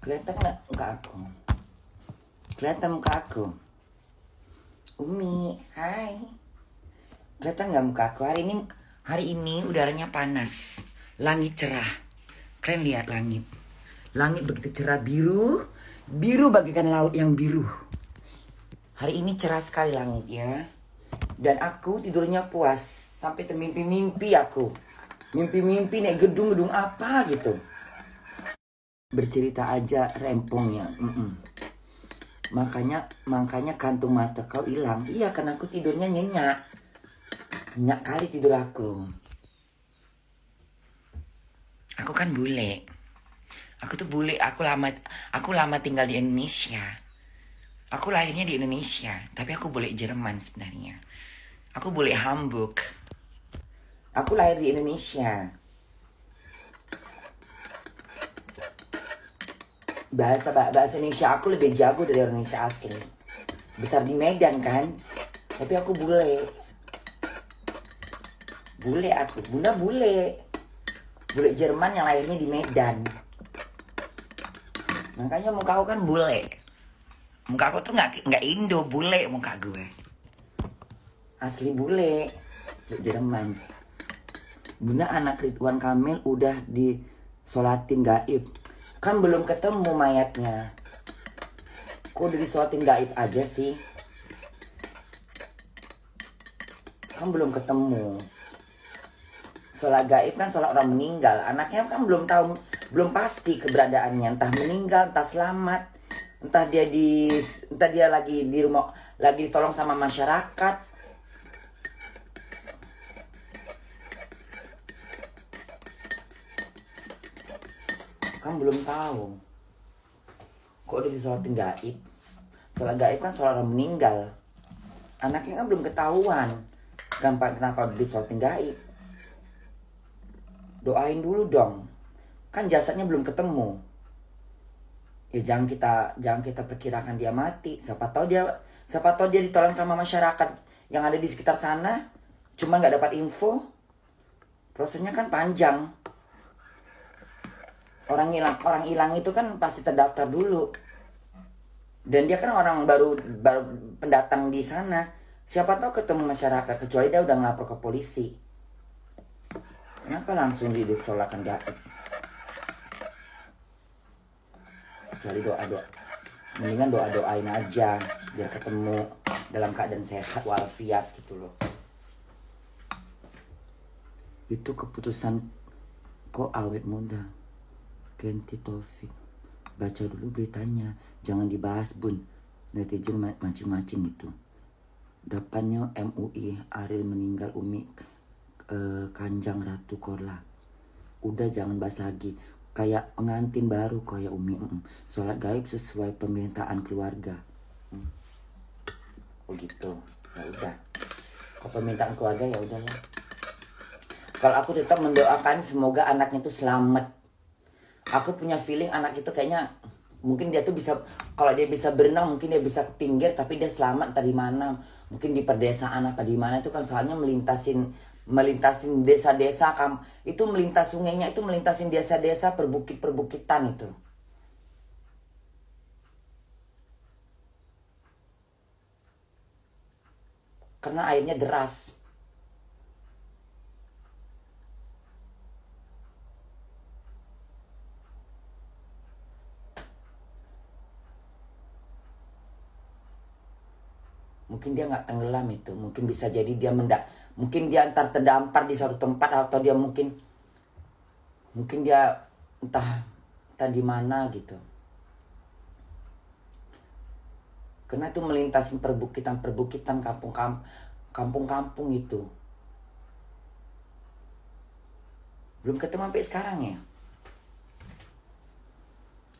Kelihatan nggak muka aku? Kelihatan muka aku? Umi, hai. Kelihatan nggak muka aku? Hari ini udaranya panas. Langit cerah. Kalian lihat langit. Langit begitu cerah biru. Biru bagaikan laut yang biru. Hari ini cerah sekali langit ya. Dan aku tidurnya puas. Sampai termimpi-mimpi aku. Mimpi-mimpi naik gedung-gedung apa gitu. Bercerita aja rempongnya. Makanya kantung mata kau hilang. Iya, karena aku tidurnya nyenyak. Nyenyak kali tidur aku. Aku kan bule. Aku tuh bule. Aku lama tinggal di Indonesia. Aku lahirnya di Indonesia, tapi aku bule Jerman sebenarnya. Aku bule Hamburg. Aku lahir di Indonesia. Bahasa Indonesia aku lebih jago dari Indonesia asli. Besar di Medan kan, tapi aku bule. Bule aku, bunda bule. Bule Jerman yang lahirnya di Medan. Makanya muka aku kan bule. Muka aku tuh nggak Indo, bule muka gue. Asli bule. Bule Jerman. Bunda anak Ridwan Kamil udah disolatin gaib. Kan belum ketemu mayatnya. Kok udah disolatin gaib aja sih? Kan belum ketemu. Sholat gaib kan sholat orang meninggal. Anaknya kan belum tahu, belum pasti keberadaannya. Entah meninggal, entah selamat, entah dia lagi di rumah, lagi ditolong sama masyarakat. Kan belum tahu. Kok udah disolatin gaib? Sholat gaib kan sholat orang meninggal. Anaknya kan belum ketahuan. Kenapa udah disolatin gaib? Doain dulu dong. Kan jasadnya belum ketemu. Ya jangan kita perkirakan dia mati. Siapa tahu dia ditolong sama masyarakat yang ada di sekitar sana. Cuma nggak dapat info. Prosesnya kan panjang. Orang hilang itu kan pasti terdaftar dulu. Dan dia kan orang baru pendatang di sana. Siapa tahu ketemu masyarakat, kecuali dia udah ngelapor ke polisi. Kenapa langsung disolakan gaib? Kecuali doa. Mendingan doain aja biar ketemu dalam keadaan sehat walafiat gitu loh. Itu keputusan kok awet muda. Genti Taufik. Baca dulu beritanya, jangan dibahas bun. Netizen mancing-mancing gitu. Depannya MUI, Ariel meninggal, Umi Kanjang Ratu Korla. Udah jangan bahas lagi. Kayak pengantin baru kayak Umi. Sholat gaib sesuai permintaan keluarga. Oh gitu. Ya udah. Kalau permintaan keluarga ya udahlah. Kalau aku tetap mendoakan semoga anaknya itu selamat. Aku punya feeling anak itu kayaknya mungkin dia tuh bisa, kalau dia bisa berenang mungkin dia bisa ke pinggir, tapi dia selamat tadi mana, mungkin di perdesaan apa di mana itu kan, soalnya melintasin desa-desa, itu melintas sungainya, itu melintasin desa-desa, perbukitan itu. Karena airnya deras. Mungkin dia nggak tenggelam itu, mungkin bisa jadi dia mungkin dia antar terdampar di suatu tempat, atau dia mungkin dia entah di mana gitu. Karena itu melintasi perbukitan, kampung-kampung itu. Belum ketemu sampai sekarang ya.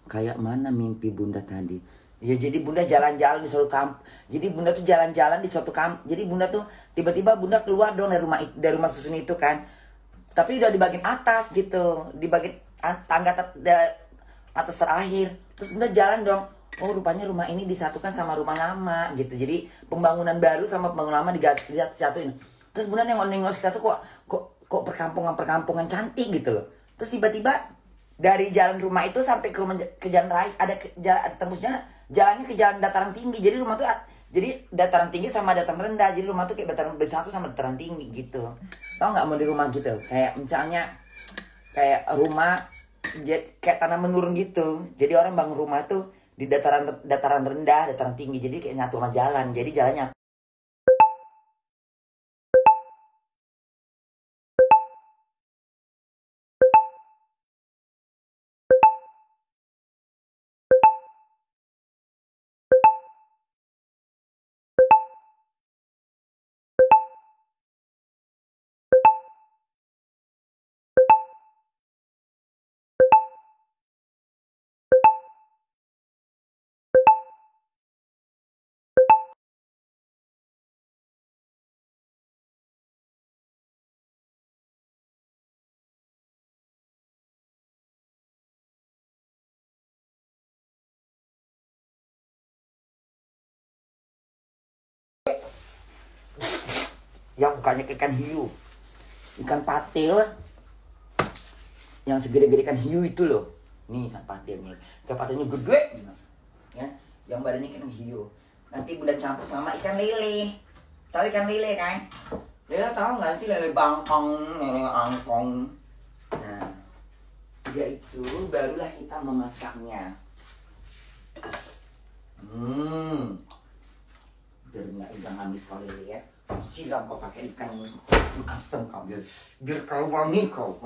Kayak mana mimpi bunda tadi? Ya jadi bunda jalan-jalan di suatu kamp. Jadi bunda tuh jalan-jalan di suatu kamp. Jadi bunda tuh tiba-tiba bunda keluar dong dari rumah susun itu kan. Tapi udah di bagian atas gitu, di bagian tangga atas terakhir. Terus bunda jalan dong. Oh rupanya rumah ini disatukan sama rumah lama gitu. Jadi pembangunan baru sama pembangunan lama disatuin. Terus bunda nengok sekitar tuh kok perkampungan cantik gitu loh. Terus tiba-tiba Dari jalan rumah itu sampai ke rumah, ke jalan raya ada tembusnya jalannya ke jalan dataran tinggi. Jadi rumah tuh jadi dataran tinggi sama dataran rendah. Jadi rumah tuh kayak dataran bersatu sama dataran tinggi gitu. Tahu nggak mau di rumah gitu? Kayak misalnya kayak rumah kayak tanah menurun gitu. Jadi orang bangun rumah tuh di dataran rendah, dataran tinggi. Jadi kayak nyatu sama jalan. Jadi jalannya yang bukannya ikan hiu, ikan patil yang segede-gede ikan hiu itu loh. Nih ikan patilnya, ikan patilnya gede, ya, yang badannya ikan hiu. Nanti Bunda campur sama ikan lele. Tahu ikan lele kan? Lele tahu nggak sih, lele bangkong, lele angkong. Nah, dia itu barulah kita memasaknya. Biar nggak ikan amis kalau lele ya. Siram kau pakai ikan asam kau, biar kau wangi kau,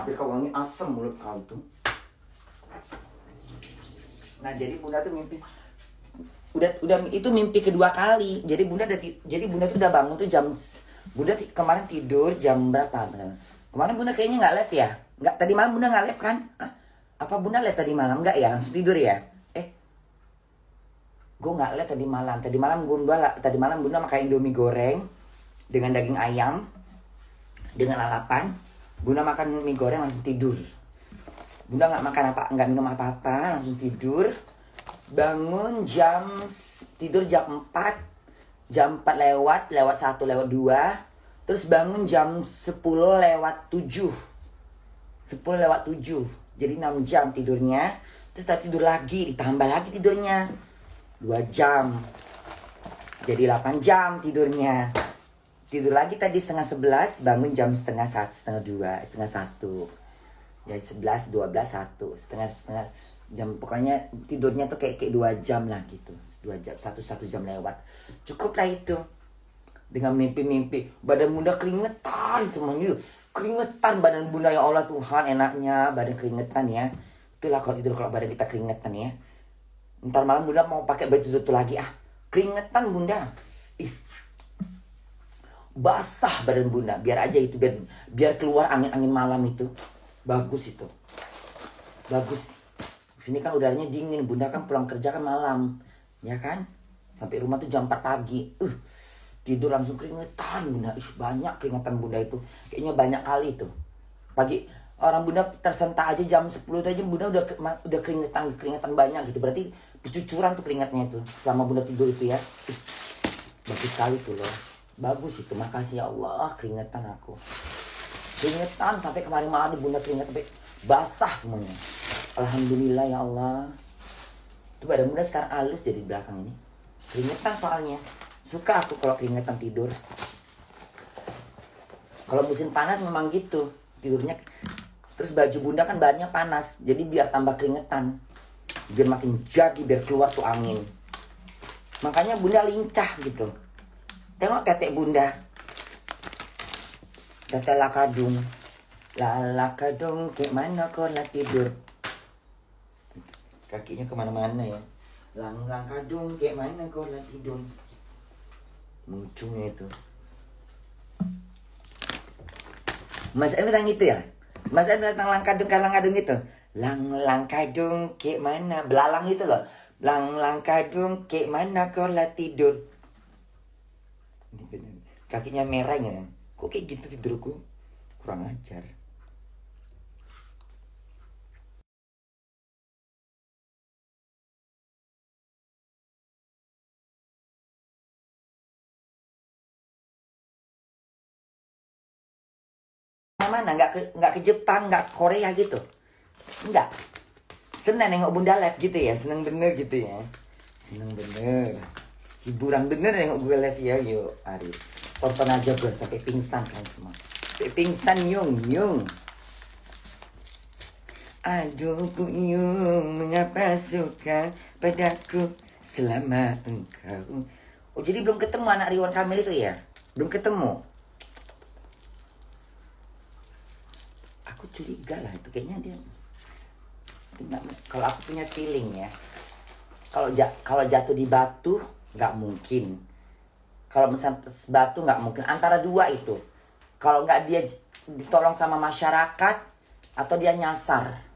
biar kau wangi asam mulut kau tuh. Nah jadi Bunda tuh mimpi, udah itu mimpi kedua kali. Jadi Bunda tuh udah bangun tuh Bunda kemarin tidur jam berapa? Kemarin Bunda kayaknya nggak live ya? Nggak, tadi malam Bunda nggak live kan? Apa Bunda live tadi malam? Nggak ya, langsung tidur ya? Gue nggak lihat tadi malam. Tadi malam Bunda makan Indomie goreng dengan daging ayam dengan lalapan. Bunda makan mie goreng langsung tidur. Bunda nggak minum apa-apa, langsung tidur. Bangun tidur jam 4 lewat 1 lewat 2. Terus bangun jam 10 lewat 7. Jadi 6 jam tidurnya. Terus tadi tidur lagi, ditambah lagi tidurnya 2 jam, jadi 8 jam tidurnya. Tidur lagi tadi setengah 11, bangun jam setengah 2, setengah 1. Ya 11, 12, 1, setengah jam. Pokoknya tidurnya tuh kayak 2 jam lah gitu. 2 jam, 1 jam lewat. Cukup lah itu. Dengan mimpi-mimpi, badan Bunda keringetan semuanya. Keringetan badan Bunda, ya Allah Tuhan, enaknya badan keringetan ya. Itulah kalau tidur kalau badan kita keringetan ya. Ntar malam Bunda mau pakai baju itu lagi, keringetan Bunda. Basah badan Bunda, biar aja itu, biar keluar angin malam itu. Bagus itu. Bagus. Sini kan udaranya dingin, Bunda kan pulang kerja kan malam, ya kan? Sampai rumah tuh jam 4 pagi. Tidur langsung keringetan Bunda. Banyak keringetan Bunda itu. Kayaknya banyak kali itu. Pagi orang Bunda tersentak aja jam 10 itu aja Bunda udah keringetan banyak gitu. Berarti kecucuran tuh keringatnya itu selama Bunda tidur itu ya. Bagus sekali tuh loh. Bagus itu. Makasih ya Allah, keringetan aku. Keringetan sampai kemarin malam Bunda keringet sampai basah semuanya. Alhamdulillah ya Allah. Itu badan Bunda sekarang halus jadi belakang ini. Keringetan soalnya. Suka aku kalau keringetan tidur. Kalau musim panas memang gitu. Tidurnya. Terus baju Bunda kan bahannya panas. Jadi biar tambah keringetan. Biar makin jadi, biar keluar tuh angin. Makanya Bunda lincah gitu. Tengok tetek Bunda. Tetek lakadung. Lakadung, kayak mana kau lah tidur. Kakinya kemana-mana ya. Lakadung, kayak mana kau lah tidur. Muncungnya itu. Mas Em bilang gitu ya? Mas Em datang langkadung itu. Langkadung kayak mana? Belalang itu loh. Langkadung kayak mana kau lah tidur. Kakinya merah ya. Kok kayak gitu tidurku? Kurang ajar. Mana? Nggak ke Jepang, nggak ke Korea gitu. Enggak. Senang nengok Bunda live gitu ya. Senang bener gitu ya. Senang bener. Hiburan bener nengok gue live ya. Yuk Arif. Tonton aja gue sampai pingsan kan semua. Sampai pingsan yung. Aduh Bu Yung, mengapa suka padaku selama engkau. Oh jadi belum ketemu anak Ridwan Kamil itu ya? Belum ketemu? Aku curiga lah itu kayaknya dia. Kalau aku punya feeling ya. Kalau jatuh di batu nggak mungkin. Kalau misalnya batu nggak mungkin. Antara dua itu. Kalau nggak dia ditolong sama masyarakat atau dia nyasar.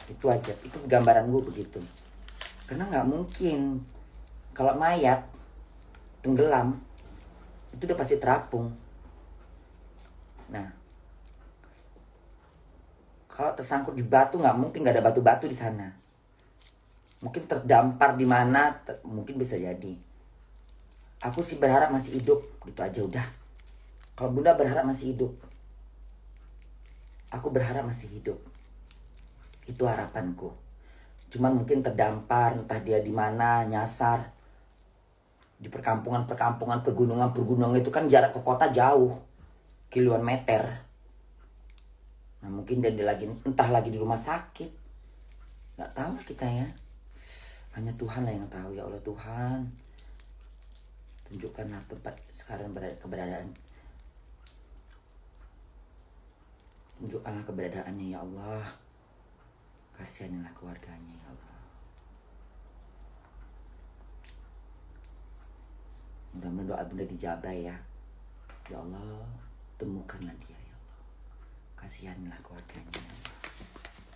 Itu aja, itu gambaran gue begitu. Karena nggak mungkin kalau mayat tenggelam itu udah pasti terapung. Nah, kalau tersangkut di batu nggak mungkin, nggak ada batu-batu di sana. Mungkin terdampar di mana, mungkin bisa jadi. Aku sih berharap masih hidup, gitu aja udah. Kalau Bunda berharap masih hidup, aku berharap masih hidup. Itu harapanku. Cuman mungkin terdampar, entah dia di mana, nyasar. Di perkampungan, pergunungan itu kan jarak ke kota jauh. Kiloan meter. Nah mungkin dia entah lagi di rumah sakit. Nggak tahu kita ya. Hanya Tuhan lah yang tahu. Ya Allah Tuhan. Tunjukkanlah tempat sekarang keberadaan. Tunjukkanlah keberadaannya ya Allah. Kasihanilah keluarganya ya Allah. Mudah-mudahan doa Bunda dijabah ya. Ya Allah, temukanlah dia ya Allah. Kasihanilah keluarganya.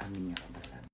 Amin ya rabbal alamin.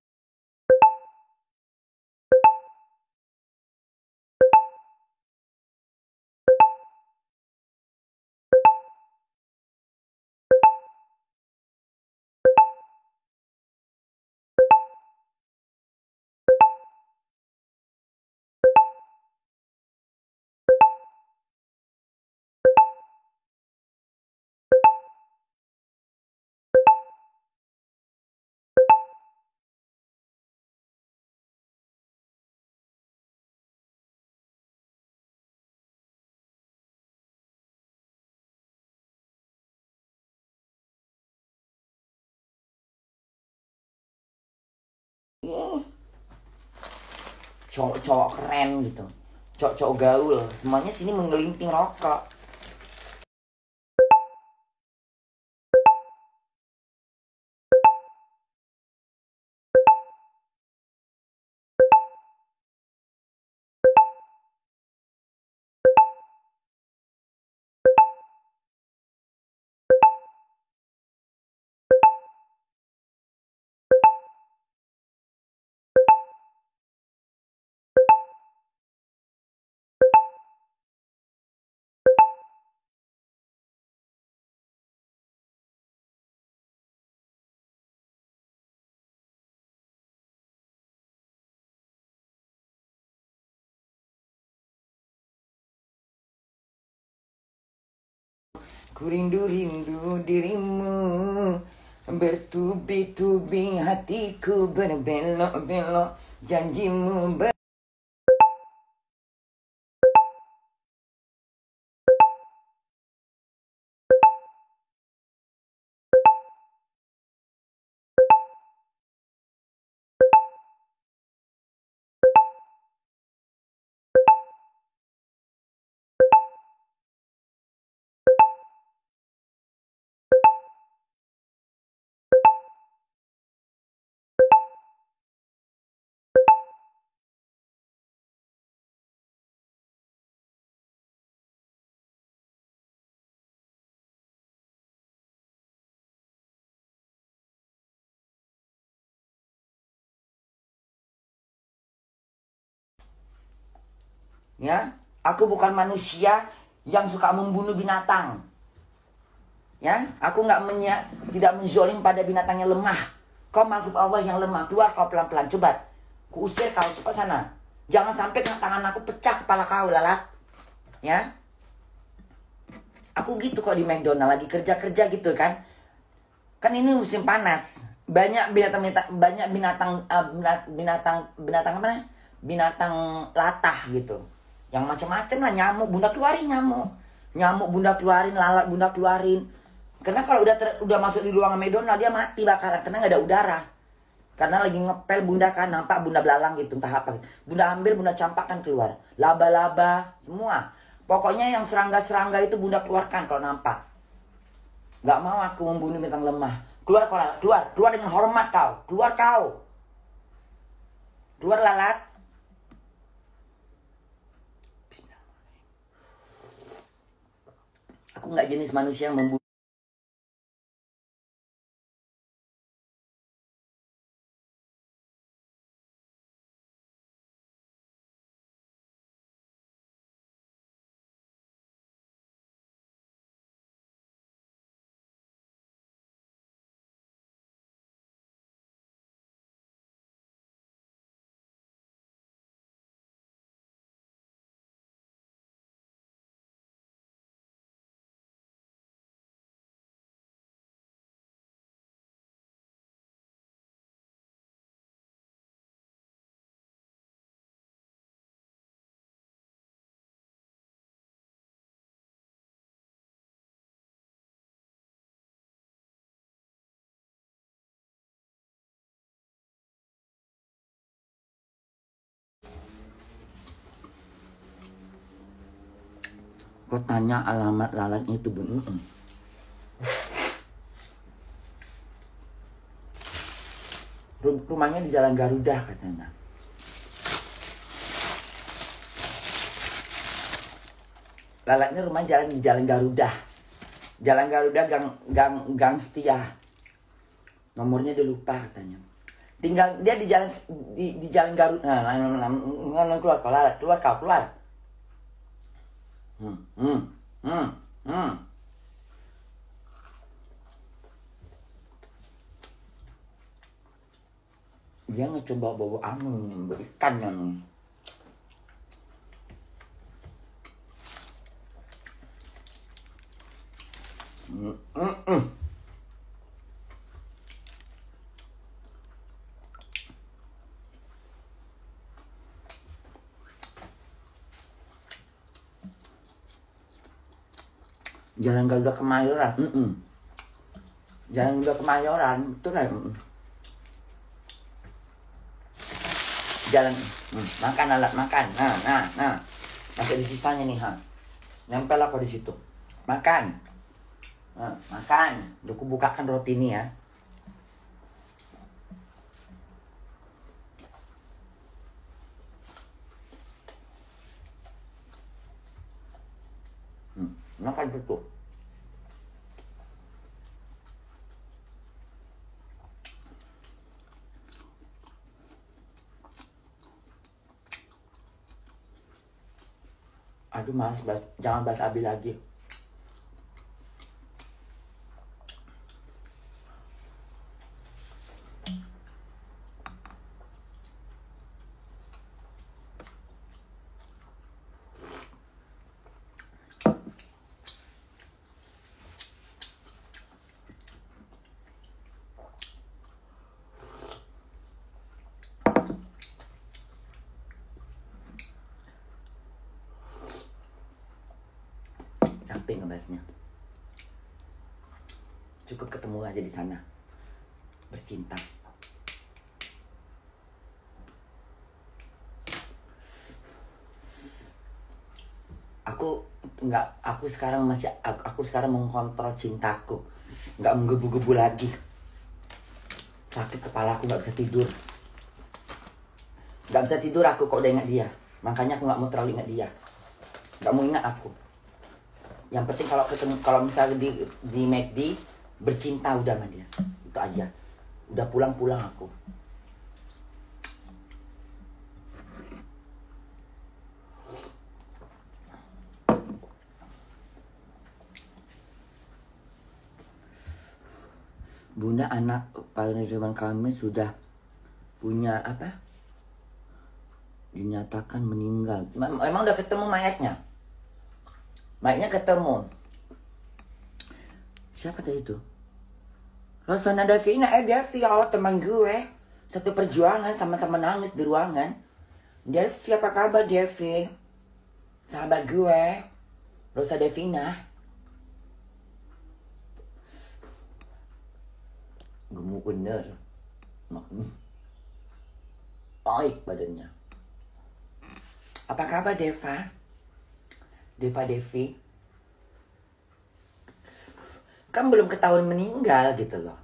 Cowok-cowok keren gitu. Cowok-cowok gaul. Semuanya sini menggelinting rokok. Ku rindu-rindu dirimu, bertubi-tubi hatiku berbelok-belok, janjimu ya, aku bukan manusia yang suka membunuh binatang. Ya, aku tidak menzolim pada binatang yang lemah. Kau makhluk Allah yang lemah, keluar kau pelan-pelan, coba. Ku usir kau cepat sana. Jangan sampai tangan aku pecah kepala kau, lalat. Ya. Aku gitu kok di McDonald lagi kerja-kerja gitu kan. Kan ini musim panas. banyak binatang apa namanya? Binatang latah gitu. Yang macam-macam lah, nyamuk bunda keluarin, nyamuk bunda keluarin, lalat bunda keluarin. Karena kalau udah masuk di ruangan McDonald dia mati bakaran karena nggak ada udara. Karena lagi ngepel bunda kan, nampak bunda belalang gitu entah apa. Bunda ambil, bunda campakkan keluar. Laba-laba semua. Pokoknya yang serangga-serangga itu bunda keluarkan kalau nampak. Gak mau aku membunuh bintang lemah. Keluar kau lalat, keluar dengan hormat kau. Keluar kau. Keluar lalat. Aku nggak jenis manusia yang membunuh. Kau tanya alamat lalatnya itu bun. Rumahnya di Jalan Garuda katanya. Lalatnya rumah di Jalan Garuda. Jalan Garuda gang Setia. Nomornya dia lupa katanya. Tinggal dia di Jalan Garuda. Nah, keluar kau. Dia ngecoba bawa ikan yang Jalan Garuda Kemayoran. Jalan Garuda Kemayoran, betul kan? Jalan makan alat makan. Nah. Masih di sisanya nih, ha. Nempel apa di situ? Makan. Makan. Udah aku bukakan roti ini ya. Makan tutup. Aduh malas, jangan bahas Abi lagi. Capek ngebahasnya. Cukup ketemu aja di sana. Bercinta. Aku sekarang mengkontrol cintaku. Nggak menggebu-gebu lagi. Sakit kepala aku, nggak bisa tidur. Nggak bisa tidur aku kok udah ingat dia. Makanya aku nggak mau terlalu ingat dia. Nggak mau ingat aku. Yang penting kalau misalnya di McD bercinta udah sama dia. Itu aja. Udah pulang aku. Bunda, anak penerimaan kami sudah punya apa? Dinyatakan meninggal. Emang udah ketemu mayatnya? Mayatnya ketemu. Siapa tadi itu? Rosana Davina, Devi, ya Allah teman gue. Satu perjuangan, sama-sama nangis di ruangan. Devi, apa kabar Devi? Sahabat gue. Rosa Davina. Gemuk bener. Baik badannya. Apa kabar Deva? Deva Devi? Kan belum ketahuan meninggal gitu loh.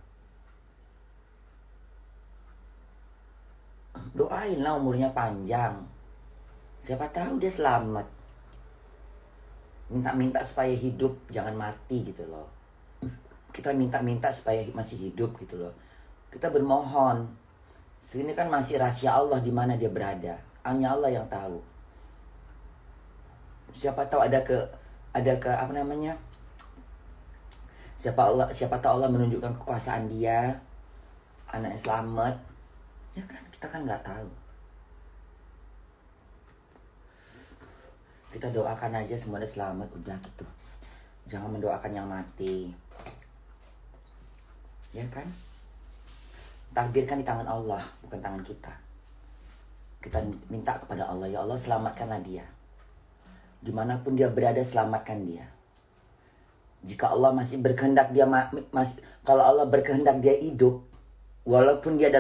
Doainlah umurnya panjang. Siapa tahu dia selamat. Minta-minta supaya hidup, jangan mati gitu loh. Kita minta-minta supaya masih hidup gitu loh. Kita bermohon. Ini kan masih rahasia Allah di mana dia berada. Hanya Allah yang tahu. Siapa tahu ada ke apa namanya? Siapa tahu Allah menunjukkan kekuasaan dia, anaknya selamat. Ya kan, kita kan nggak tahu. Kita doakan aja semuanya selamat, udah gitu. Jangan mendoakan yang mati. Ya kan? Takdir kan di tangan Allah, bukan tangan kita. Kita minta kepada Allah, ya Allah selamatkanlah dia. Dimanapun dia berada, selamatkan dia. Jika Allah masih berkehendak dia kalau Allah berkehendak dia hidup, walaupun dia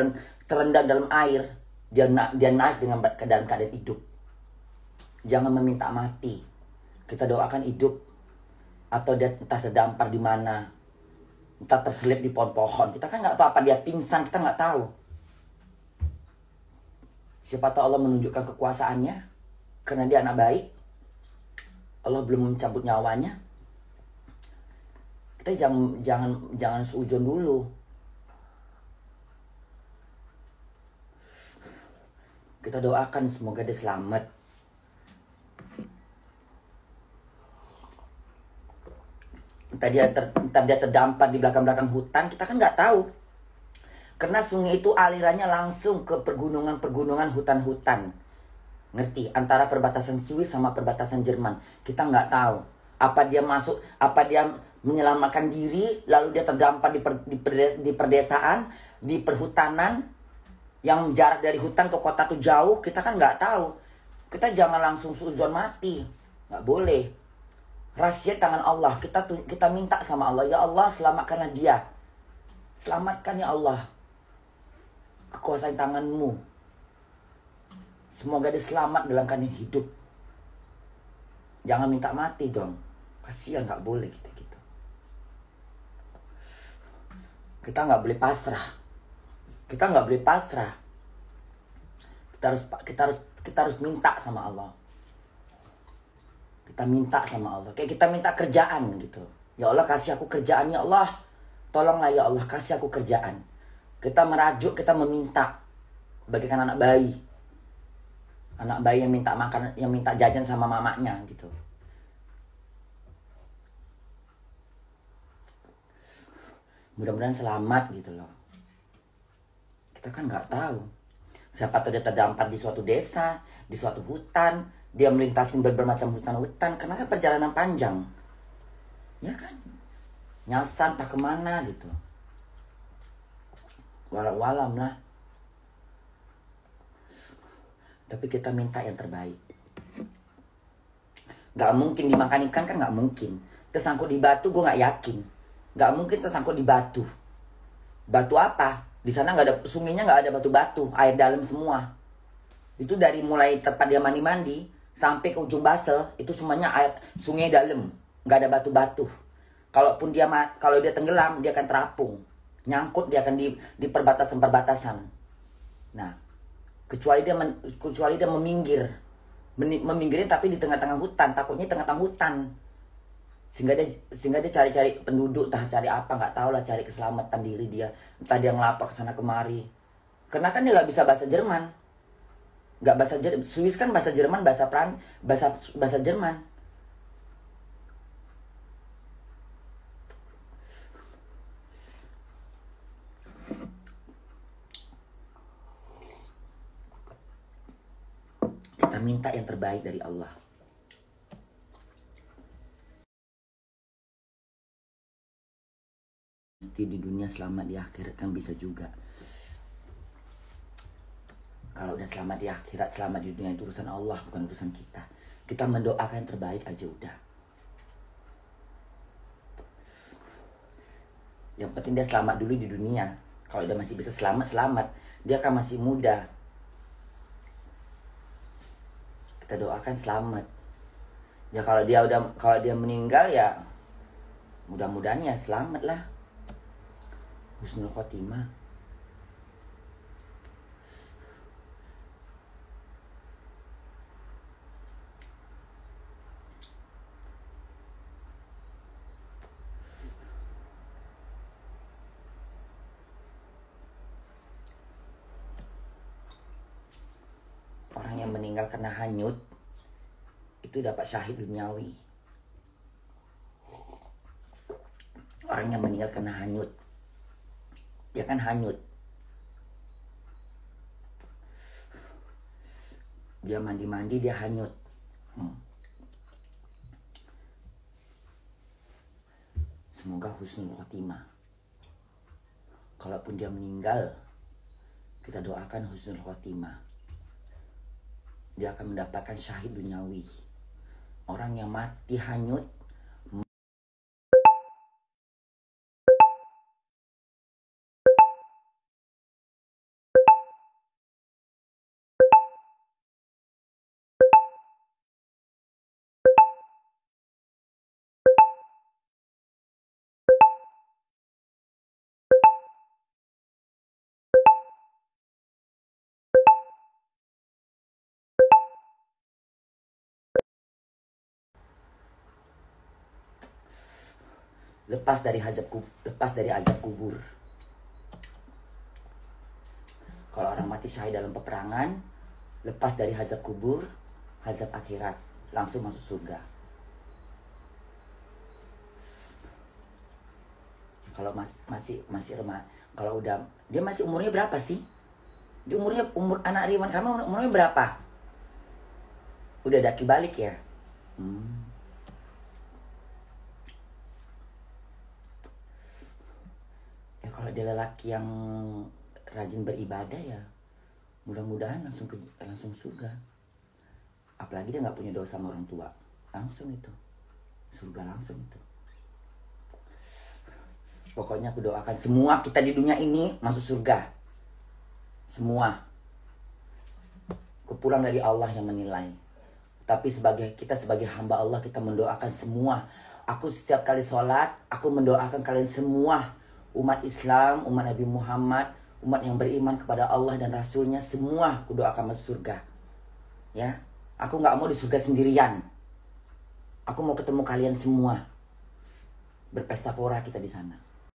terendam dalam air, dia naik dalam keadaan hidup. Jangan meminta mati. Kita doakan hidup, atau dia entah terdampar di mana, entah terselip di pohon-pohon. Kita kan nggak tahu apa dia pingsan, kita nggak tahu. Siapa tahu Allah menunjukkan kekuasaannya karena dia anak baik. Allah belum mencabut nyawanya. Kita jangan seuzon dulu. Kita doakan semoga dia selamat. Entah dia terdampar di belakang hutan, kita kan nggak tahu. Karena sungai itu alirannya langsung ke pergunungan, hutan-hutan. Ngerti? Antara perbatasan Swiss sama perbatasan Jerman. Kita nggak tahu. Apa dia masuk, apa dia menyelamatkan diri, lalu dia terdampar di perdesaan, di perhutanan, yang jarak dari hutan ke kota tuh jauh, kita kan nggak tahu. Kita jangan langsung suuzon mati. Nggak boleh. Rahasia tangan Allah. Kita minta sama Allah, ya Allah selamatkanlah dia. Selamatkan ya Allah. Kekuasaan tanganmu. Semoga dia selamat dalam keadaan hidup. Jangan minta mati dong. Kasihan, nggak boleh kita gitu. Kita nggak boleh pasrah. Kita nggak boleh pasrah. Kita harus minta sama Allah. Kita minta sama Allah. Kayak kita minta kerjaan gitu. Ya Allah kasih aku kerjaan ya Allah. Tolonglah ya Allah kasih aku kerjaan. Kita merajuk, kita meminta. Bagaikan anak bayi. Anak bayi yang minta makan, yang minta jajan sama mamanya gitu. Mudah-mudahan selamat gitu loh. Kita kan nggak tahu. Siapa tahu dia terdampar di suatu desa, di suatu hutan, dia melintasin bermacam hutan-hutan, karena kan perjalanan panjang. Ya kan? Nyasar tak kemana gitu. Walau-walam lah. Tapi kita minta yang terbaik. Gak mungkin dimakan ikan kan gak mungkin. Tersangkut di batu gue gak yakin. Gak mungkin tersangkut di batu. Batu apa? Di sana gak ada, sungainya gak ada batu-batu. Air dalam semua. Itu dari mulai tempat dia mandi-mandi sampai ke ujung Basel. Itu semuanya air sungai dalam. Gak ada batu-batu. Kalau dia tenggelam dia akan terapung. Nyangkut dia akan di perbatasan-perbatasan. Nah. Kecuali dia meminggirnya tapi di tengah-tengah hutan, takutnya di tengah-tengah hutan, sehingga dia cari-cari penduduk, cari apa nggak tahu lah, cari keselamatan diri dia, entah dia ngelapor ke sana kemari, karena kan dia nggak bisa bahasa Jerman, nggak bahasa Swiss kan bahasa Jerman, bahasa Jerman. Kita minta yang terbaik dari Allah. mati di dunia, selamat di akhirat, kan bisa juga. Kalau udah selamat di akhirat, selamat di dunia, itu urusan Allah, bukan urusan kita. Kita mendoakan yang terbaik aja udah. Yang penting dia selamat dulu di dunia. Kalau dia masih bisa selamat, dia kan masih muda. Kita doakan selamat. Ya kalau dia meninggal ya mudah-mudahan ya selamat lah. Husnul khotimah. Orang yang meninggal karena hanyut itu dapat syahid duniawi. Orang yang meninggal karena hanyut, dia kan hanyut. Dia mandi-mandi, dia hanyut. Semoga husnul khotimah. Kalaupun dia meninggal, kita doakan husnul khotimah. Dia akan mendapatkan syahid duniawi. Orang yang mati hanyut, lepas dari azab kubur. Kalau orang mati syahid dalam peperangan, lepas dari azab kubur, azab akhirat, langsung masuk surga. Kalau masih remaja, kalau udah, dia masih umurnya berapa sih? Dia umur anak Riwan kamu umurnya berapa? Udah daki balik ya? Ya kalau dia lelaki yang rajin beribadah ya mudah-mudahan langsung surga. Apalagi dia nggak punya dosa sama orang tua, langsung itu surga langsung itu. Pokoknya aku doakan semua kita di dunia ini masuk surga. Semua. Kepulang dari Allah yang menilai. Tapi kita sebagai hamba Allah, kita mendoakan semua. Aku setiap kali sholat, aku mendoakan kalian semua. Umat Islam, umat Nabi Muhammad, umat yang beriman kepada Allah dan Rasulnya, semua aku doakan masuk surga. Ya, aku nggak mau di surga sendirian. Aku mau ketemu kalian semua. Berpesta pora kita di sana.